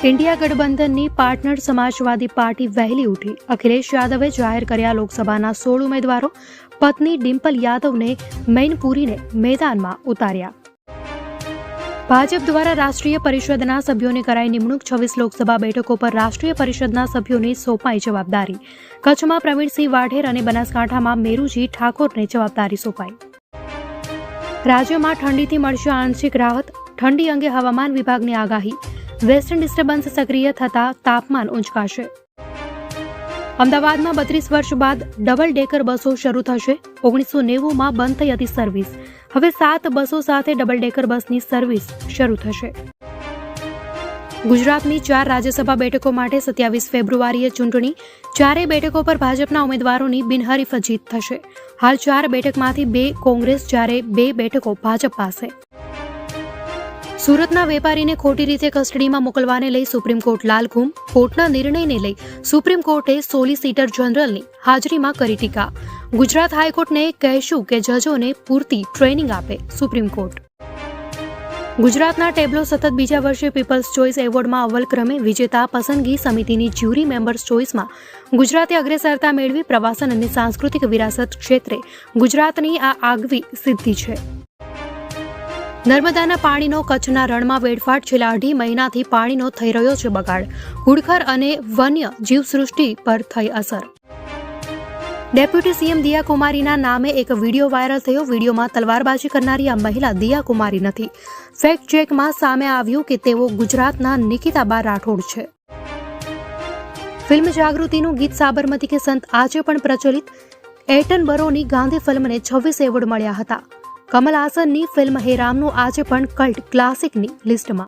India गठबंधनની partner સમાજવાદી party વહેલી ઉઠી। અખિલેશ યાદવે જાહેર કર્યા લોકસભાના 16 ઉમેદવારો। પત્ની ડિમ્પલ યાદવને મૈનપુરીને મેદાનમાં ઉતાર્યા। ભાજપ દ્વારા રાષ્ટ્રીય પરિષદના સભ્યોની કરાઈ નિમણૂક। 26 લોકસભા બેઠકો પર રાષ્ટ્રીય પરિષદના સભ્યોને સોંપાઈ જવાબદારી। કચ્છમાં પ્રવીણસિંહ વાઢેર અને બનાસકાંઠામાં મેરુજી ઠાકોરને જવાબદારી સોંપાઈ। રાજ્યમાં ઠંડીથી મળશે આંશિક રાહત। ઠંડી અંગે હવામાન વિભાગની આગાહી। વેસ્ટર્ન ડિસ્ટર્બન્સ સક્રિય થતા તાપમાન ઊંચકાશે। અમદાવાદમાં 32 વર્ષ બાદ ડબલ ડેકર બસો શરૂ થશે। 1990માં બંધ થઈ હતી સર્વિસ। હવે 7 બસો સાથે ડબલ ડેકર બસની સર્વિસ શરૂ થશે। ગુજરાતની 4 રાજ્યસભા બેઠકો માટે 27 ફેબ્રુઆરીએ ચૂંટણી। 4 બેઠકો પર ભાજપના ઉમેદવારોની બિનહરીફ જીત થશે। હાલ 4 બેઠકમાંથી 2 કોંગ્રેસ જ્યારે 2 બેઠકો ભાજપ પાસે। સુરતના વેપારીને ખોટી રીતે કસ્ટડીમાં મોકલવાને લઈ સુપ્રીમ કોર્ટ લાલઘૂમ। કોર્ટના નિર્ણયને લઈ સુપ્રીમ કોર્ટે સોલિસિટર જનરલની હાજરીમાં કરી ટીકા। ગુજરાત હાઈકોર્ટને કહેશું કે જજોને પૂરતી ટ્રેનિંગ આપે સુપ્રીમ કોર્ટ। ગુજરાતના ટેબ્લો સતત બીજા વર્ષે પીપલ્સ ચોઇસ એવોર્ડમાં અવ્વલ ક્રમે। વિજેતા પસંદગી સમિતિની જ્યુરી મેમ્બર્સ ચોઇસમાં ગુજરાતે અગ્રેસરતા મેળવી। પ્રવાસન અને સાંસ્કૃતિક વિરાસત ક્ષેત્રે ગુજરાતની આ આગવી સિદ્ધિ છે। નર્મદાના પાણીનો કચ્છના રણમાં વેડફાટ। છેલ્લા 2.5 મહિનાથી પાણીનો થઈ રહ્યો છે બગાડ। ઘુડખર અને વન્ય જીવસૃષ્ટિ પર થઈ અસર। ડેપ્યુટી સીએમ દિયા કુમારીના નામે એક વિડીયો વાયરલ થયો। વિડીયોમાં તલવારબાજી કરનારી આ મહિલા દિયા કુમારી નથી। ફેક્ટ ચેકમાં સામે આવ્યું કે તેઓ ગુજરાતના નિકિતાબા રાઠોડ છે। ફિલ્મ જાગૃતિનું ગીત સાબરમતી કે સંત આજે પણ પ્રચલિત। એટનબરોની ગાંધી ફિલ્મને 26 એવોર્ડ મળ્યા હતા। કમલ હાસનની ફિલ્મ હે રામનું આજે પણ કલ્ટ ક્લાસિકની લિસ્ટમાં।